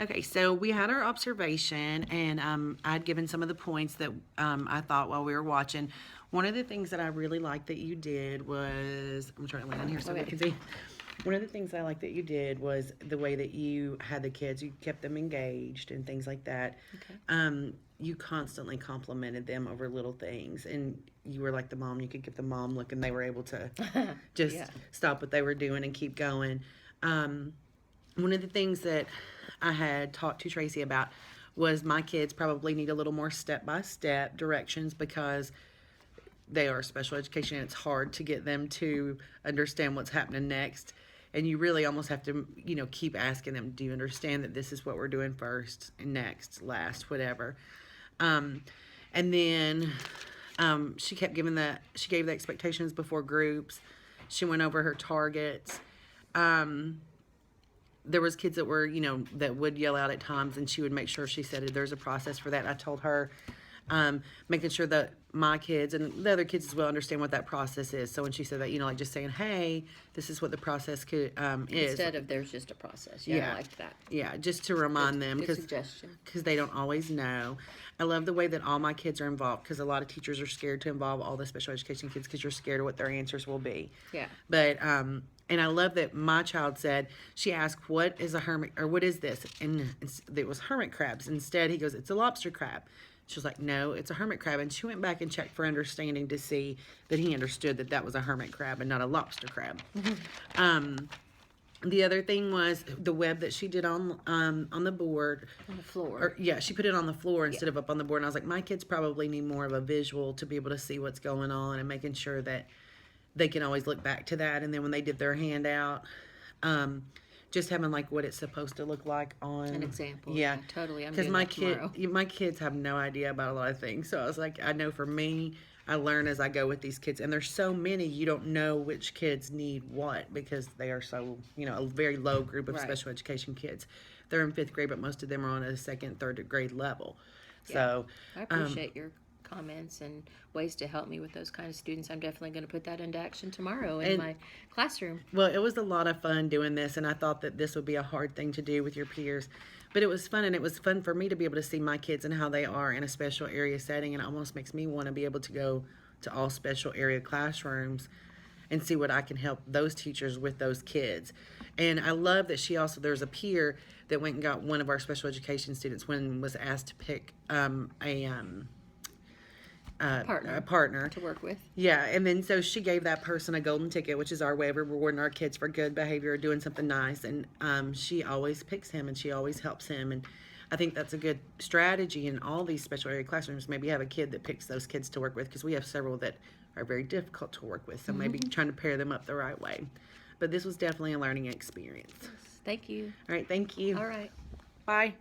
Okay, so we had our observation, and I'd given some of the points that I thought while we were watching. One of the things that I really liked that you did was, I'm trying to land here so we Okay. can see. One of the things I liked that you did was the way that you had the kids, you kept them engaged and things like that. Okay. You constantly complimented them over little things, and you were like the mom. You could give the mom look, and they were able to just Yeah. stop what they were doing and keep going. One of the things that I had talked to Tracy about was my kids probably need a little more step by step directions because they are special education and it's hard to get them to understand what's happening next. And you really almost have to, keep asking them, do you understand that this is what we're doing first, next, last, whatever. Um, and then she kept she gave the expectations before groups. She went over her targets. There was kids that were, that would yell out at times, and she would make sure she said there's a process for that. And I told her, making sure that my kids and the other kids as well understand what that process is. So when she said that, like just saying, hey, this is what the process is. Instead of there's just a process. Yeah, Yeah. I liked that. Yeah, just to remind them Good suggestion. because they don't always know. I love the way that all my kids are involved because a lot of teachers are scared to involve all the special education kids because you're scared of what their answers will be. Yeah. But and I love that my child said, she asked, what is a hermit, or what is this? And it was hermit crabs. Instead, he goes, it's a lobster crab. She was like, no, it's a hermit crab. And she went back and checked for understanding to see that he understood that that was a hermit crab and not a lobster crab. The other thing was the web that she did on the board. On the floor. Or, yeah, she put it on the floor instead of up on the board. And I was like, my kids probably need more of a visual to be able to see what's going on and making sure that they can always look back to that. And then when they did their handout, just having like what it's supposed to look like on An example. Yeah, Totally. I'm because doing that tomorrow. my kids have no idea about a lot of things. So I was like, I know for me, I learn as I go with these kids, and there's so many you don't know which kids need what because they are so a very low group of Right. special education kids. They're in 5th grade, but most of them are on a 2nd, 3rd grade level. Yeah. So I appreciate your comments and ways to help me with those kind of students. I'm definitely going to put that into action tomorrow in my classroom. Well, it was a lot of fun doing this, and I thought that this would be a hard thing to do with your peers. But it was fun, and it was fun for me to be able to see my kids and how they are in a special area setting, and it almost makes me want to be able to go to all special area classrooms and see what I can help those teachers with those kids. And I love that there's a peer that went and got one of our special education students when was asked to pick a partner to work with. Yeah, and then so she gave that person a golden ticket, which is our way of rewarding our kids for good behavior or doing something nice. And she always picks him and she always helps him. And I think that's a good strategy in all these special area classrooms. Maybe have a kid that picks those kids to work with because we have several that are very difficult to work with. So maybe trying to pair them up the right way. But this was definitely a learning experience. Thank you. All right, thank you. All right. Bye.